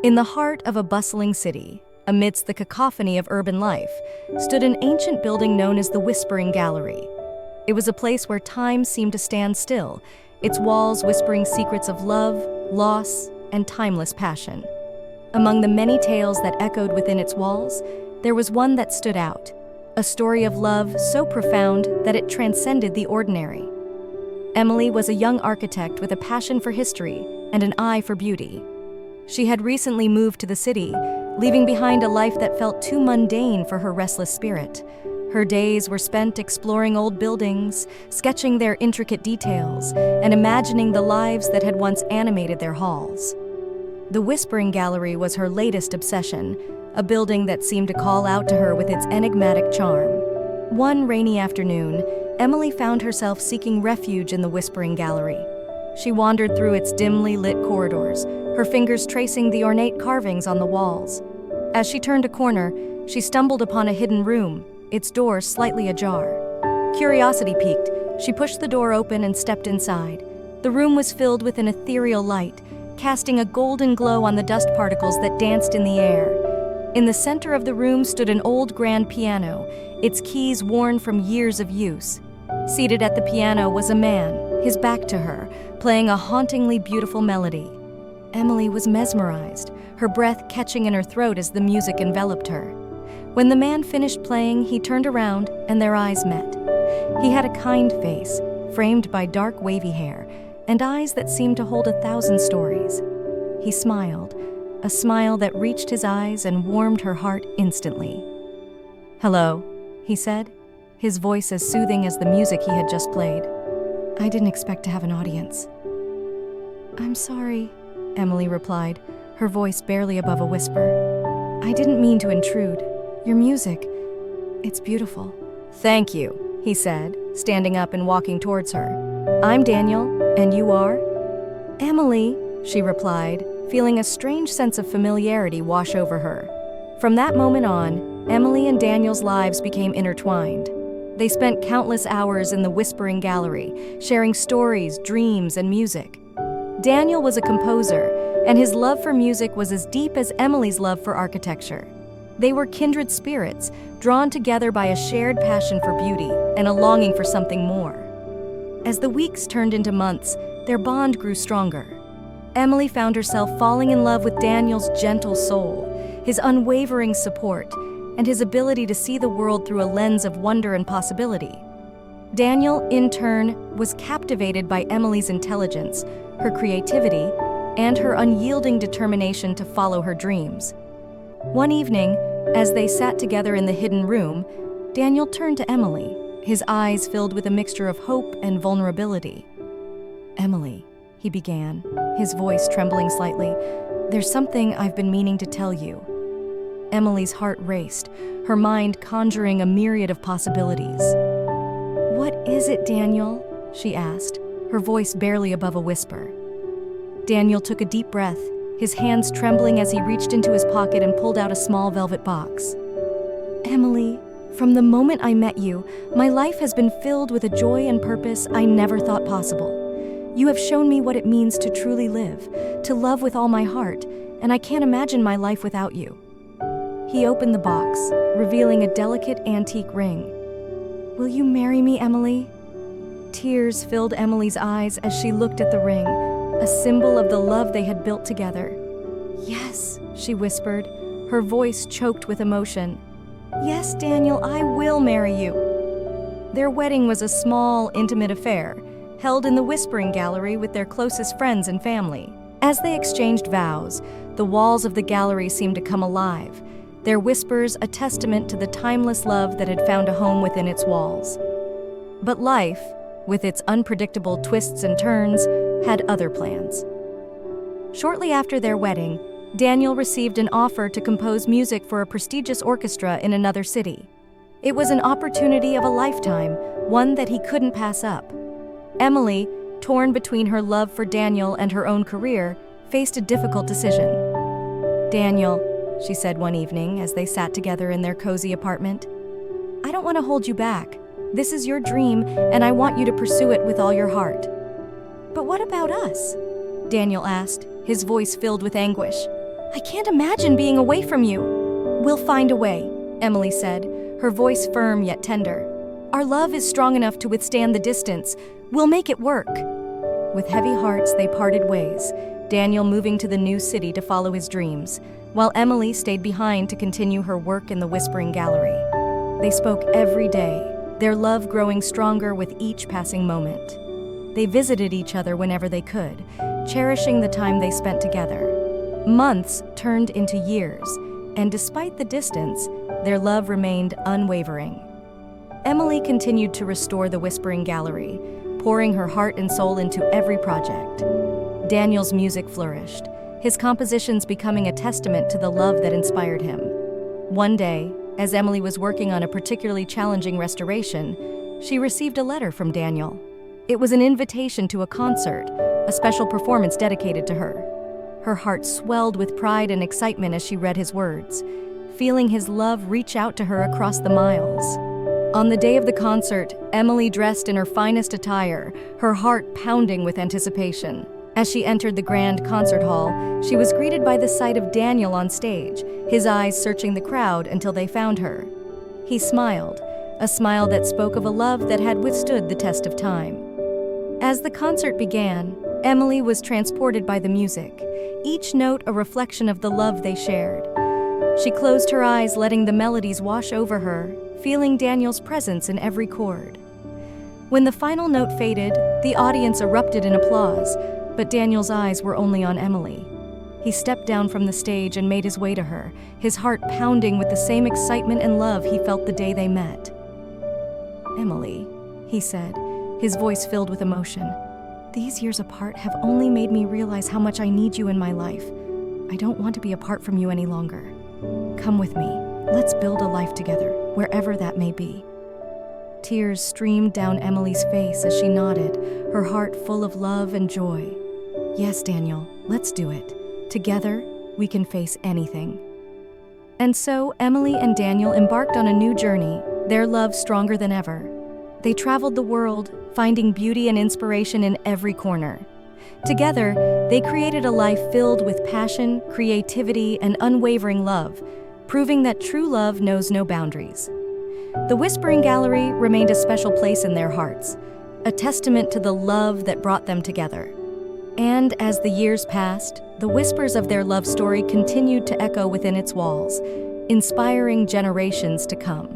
In the heart of a bustling city, amidst the cacophony of urban life, stood an ancient building known as the Whispering Gallery. It was a place where time seemed to stand still, its walls whispering secrets of love, loss, and timeless passion. Among the many tales that echoed within its walls, there was one that stood out, a story of love so profound that it transcended the ordinary. Emily was a young architect with a passion for history and an eye for beauty. She had recently moved to the city, leaving behind a life that felt too mundane for her restless spirit. Her days were spent exploring old buildings, sketching their intricate details, and imagining the lives that had once animated their halls. The Whispering Gallery was her latest obsession, a building that seemed to call out to her with its enigmatic charm. One rainy afternoon, Emily found herself seeking refuge in the Whispering Gallery. She wandered through its dimly lit corridors, her fingers tracing the ornate carvings on the walls. As she turned a corner, she stumbled upon a hidden room, its door slightly ajar. Curiosity piqued, she pushed the door open and stepped inside. The room was filled with an ethereal light, casting a golden glow on the dust particles that danced in the air. In the center of the room stood an old grand piano, its keys worn from years of use. Seated at the piano was a man, his back to her, playing a hauntingly beautiful melody. Emily was mesmerized, her breath catching in her throat as the music enveloped her. When the man finished playing, he turned around and their eyes met. He had a kind face, framed by dark wavy hair, and eyes that seemed to hold 1,000 stories. He smiled, a smile that reached his eyes and warmed her heart instantly. "Hello," he said, his voice as soothing as the music he had just played. "I didn't expect to have an audience." "I'm sorry," Emily replied, her voice barely above a whisper. "I didn't mean to intrude. Your music, it's beautiful." "Thank you," he said, standing up and walking towards her. "I'm Daniel, and you are?" "Emily," she replied, feeling a strange sense of familiarity wash over her. From that moment on, Emily and Daniel's lives became intertwined. They spent countless hours in the Whispering Gallery, sharing stories, dreams, and music. Daniel was a composer, and his love for music was as deep as Emily's love for architecture. They were kindred spirits, drawn together by a shared passion for beauty and a longing for something more. As the weeks turned into months, their bond grew stronger. Emily found herself falling in love with Daniel's gentle soul, his unwavering support, and his ability to see the world through a lens of wonder and possibility. Daniel, in turn, was captivated by Emily's intelligence, her creativity, and her unyielding determination to follow her dreams. One evening, as they sat together in the hidden room, Daniel turned to Emily, his eyes filled with a mixture of hope and vulnerability. "Emily," he began, his voice trembling slightly, "there's something I've been meaning to tell you." Emily's heart raced, her mind conjuring a myriad of possibilities. "What is it, Daniel?" she asked, her voice barely above a whisper. Daniel took a deep breath, his hands trembling as he reached into his pocket and pulled out a small velvet box. "Emily, from the moment I met you, my life has been filled with a joy and purpose I never thought possible. You have shown me what it means to truly live, to love with all my heart, and I can't imagine my life without you." He opened the box, revealing a delicate antique ring. "Will you marry me, Emily?" Tears filled Emily's eyes as she looked at the ring, a symbol of the love they had built together. "Yes," she whispered, her voice choked with emotion. "Yes, Daniel, I will marry you." Their wedding was a small, intimate affair, held in the Whispering Gallery with their closest friends and family. As they exchanged vows, the walls of the gallery seemed to come alive, their whispers a testament to the timeless love that had found a home within its walls. But life, with its unpredictable twists and turns, had other plans. Shortly after their wedding, Daniel received an offer to compose music for a prestigious orchestra in another city. It was an opportunity of a lifetime, one that he couldn't pass up. Emily, torn between her love for Daniel and her own career, faced a difficult decision. "Daniel," she said one evening as they sat together in their cozy apartment, "I don't want to hold you back. This is your dream, and I want you to pursue it with all your heart." "But what about us?" Daniel asked, his voice filled with anguish. I can't imagine being away from you. We'll find a way, Emily said, her voice firm yet tender. Our love is strong enough to withstand the distance. We'll make it work. With heavy hearts, they parted ways, Daniel moving to the new city to follow his dreams, while Emily stayed behind to continue her work in the Whispering Gallery. They spoke every day, their love growing stronger with each passing moment. They visited each other whenever they could, cherishing the time they spent together. Months turned into years, and despite the distance, their love remained unwavering. Emily continued to restore the Whispering Gallery, pouring her heart and soul into every project. Daniel's music flourished, his compositions becoming a testament to the love that inspired him. One day, as Emily was working on a particularly challenging restoration, she received a letter from Daniel. It was an invitation to a concert, a special performance dedicated to her. Her heart swelled with pride and excitement as she read his words, feeling his love reach out to her across the miles. On the day of the concert, Emily dressed in her finest attire, her heart pounding with anticipation. As she entered the grand concert hall, she was greeted by the sight of Daniel on stage, his eyes searching the crowd until they found her. He smiled, a smile that spoke of a love that had withstood the test of time. As the concert began, Emily was transported by the music, each note a reflection of the love they shared. She closed her eyes, letting the melodies wash over her, feeling Daniel's presence in every chord. When the final note faded, the audience erupted in applause, but Daniel's eyes were only on Emily. He stepped down from the stage and made his way to her, his heart pounding with the same excitement and love he felt the day they met. "Emily," he said, his voice filled with emotion, "these years apart have only made me realize how much I need you in my life. I don't want to be apart from you any longer. Come with me. Let's build a life together, wherever that may be." Tears streamed down Emily's face as she nodded, her heart full of love and joy. "Yes, Daniel, let's do it. Together, we can face anything." And so, Emily and Daniel embarked on a new journey, their love stronger than ever. They traveled the world, finding beauty and inspiration in every corner. Together, they created a life filled with passion, creativity, and unwavering love, proving that true love knows no boundaries. The Whispering Gallery remained a special place in their hearts, a testament to the love that brought them together. And as the years passed, the whispers of their love story continued to echo within its walls, inspiring generations to come.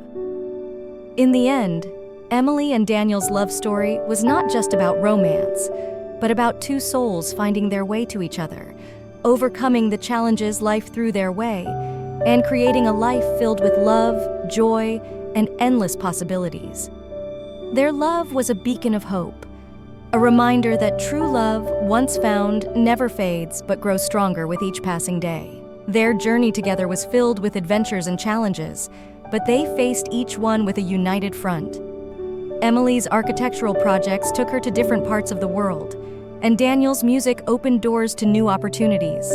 In the end, Emily and Daniel's love story was not just about romance, but about two souls finding their way to each other, overcoming the challenges life threw their way, and creating a life filled with love, joy, and endless possibilities. Their love was a beacon of hope, a reminder that true love, once found, never fades but grows stronger with each passing day. Their journey together was filled with adventures and challenges, but they faced each one with a united front. Emily's architectural projects took her to different parts of the world, and Daniel's music opened doors to new opportunities.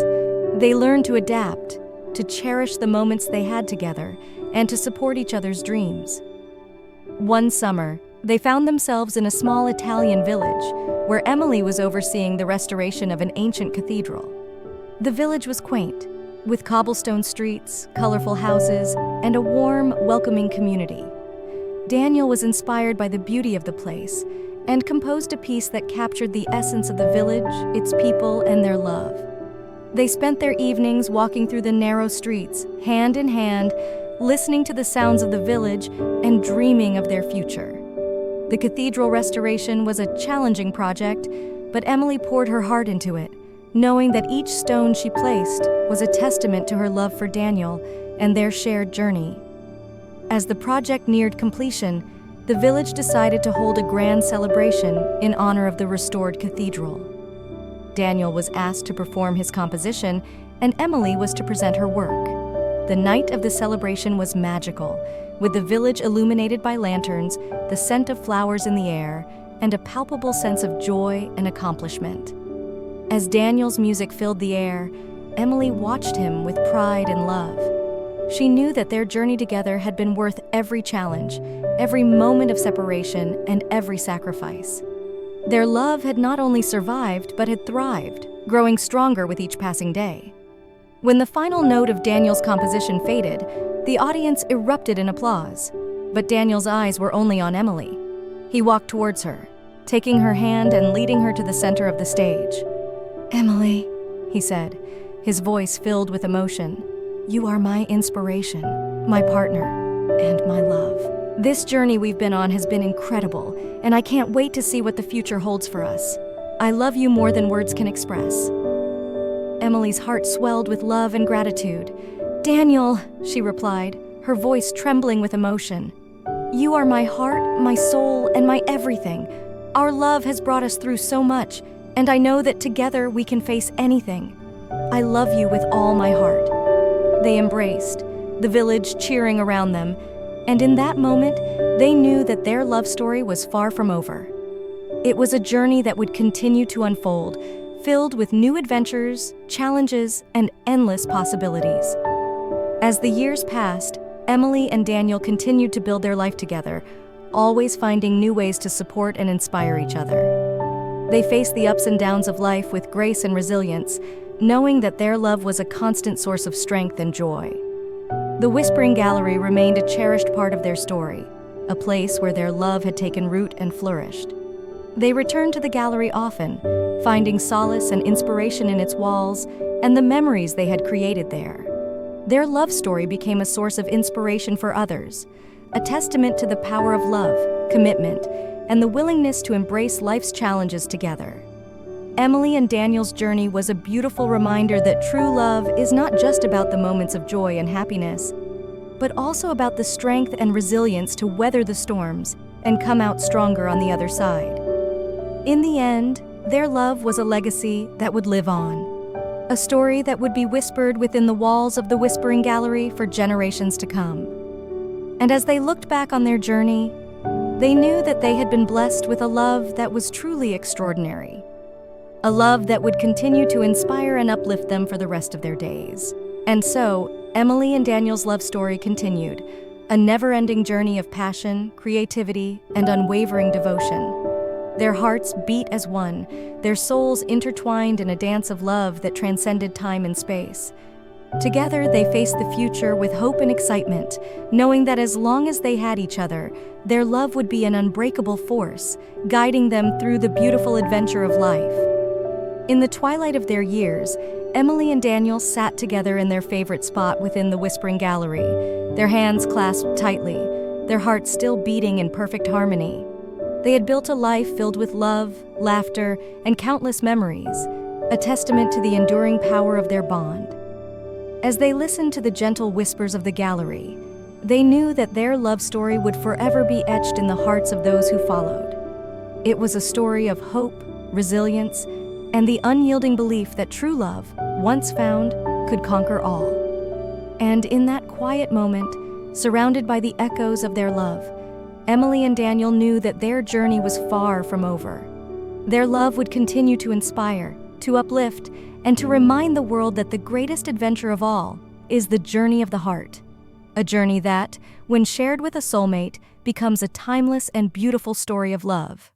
They learned to adapt, to cherish the moments they had together, and to support each other's dreams. One summer, they found themselves in a small Italian village, where Emily was overseeing the restoration of an ancient cathedral. The village was quaint, with cobblestone streets, colorful houses, and a warm, welcoming community. Daniel was inspired by the beauty of the place and composed a piece that captured the essence of the village, its people, and their love. They spent their evenings walking through the narrow streets, hand in hand, listening to the sounds of the village and dreaming of their future. The cathedral restoration was a challenging project, but Emily poured her heart into it, knowing that each stone she placed was a testament to her love for Daniel and their shared journey. As the project neared completion, the village decided to hold a grand celebration in honor of the restored cathedral. Daniel was asked to perform his composition, and Emily was to present her work. The night of the celebration was magical, with the village illuminated by lanterns, the scent of flowers in the air, and a palpable sense of joy and accomplishment. As Daniel's music filled the air, Emily watched him with pride and love. She knew that their journey together had been worth every challenge, every moment of separation, and every sacrifice. Their love had not only survived, but had thrived, growing stronger with each passing day. When the final note of Daniel's composition faded, the audience erupted in applause. But Daniel's eyes were only on Emily. He walked towards her, taking her hand and leading her to the center of the stage. "Emily," he said, his voice filled with emotion, "you are my inspiration, my partner, and my love. This journey we've been on has been incredible, and I can't wait to see what the future holds for us. I love you more than words can express." Emily's heart swelled with love and gratitude. "Daniel," she replied, her voice trembling with emotion, "you are my heart, my soul, and my everything. Our love has brought us through so much, and I know that together we can face anything. I love you with all my heart." They embraced, the village cheering around them, and in that moment, they knew that their love story was far from over. It was a journey that would continue to unfold, filled with new adventures, challenges, and endless possibilities. As the years passed, Emily and Daniel continued to build their life together, always finding new ways to support and inspire each other. They faced the ups and downs of life with grace and resilience, knowing that their love was a constant source of strength and joy. The Whispering Gallery remained a cherished part of their story, a place where their love had taken root and flourished. They returned to the gallery often, finding solace and inspiration in its walls and the memories they had created there. Their love story became a source of inspiration for others, a testament to the power of love, commitment, and the willingness to embrace life's challenges together. Emily and Daniel's journey was a beautiful reminder that true love is not just about the moments of joy and happiness, but also about the strength and resilience to weather the storms and come out stronger on the other side. In the end, their love was a legacy that would live on, a story that would be whispered within the walls of the Whispering Gallery for generations to come. And as they looked back on their journey, they knew that they had been blessed with a love that was truly extraordinary. A love that would continue to inspire and uplift them for the rest of their days. And so, Emily and Daniel's love story continued, a never-ending journey of passion, creativity, and unwavering devotion. Their hearts beat as one, their souls intertwined in a dance of love that transcended time and space. Together, they faced the future with hope and excitement, knowing that as long as they had each other, their love would be an unbreakable force, guiding them through the beautiful adventure of life. In the twilight of their years, Emily and Daniel sat together in their favorite spot within the Whispering Gallery, their hands clasped tightly, their hearts still beating in perfect harmony. They had built a life filled with love, laughter, and countless memories, a testament to the enduring power of their bond. As they listened to the gentle whispers of the gallery, they knew that their love story would forever be etched in the hearts of those who followed. It was a story of hope, resilience, and the unyielding belief that true love, once found, could conquer all. And in that quiet moment, surrounded by the echoes of their love, Emily and Daniel knew that their journey was far from over. Their love would continue to inspire, to uplift, and to remind the world that the greatest adventure of all is the journey of the heart. A journey that, when shared with a soulmate, becomes a timeless and beautiful story of love.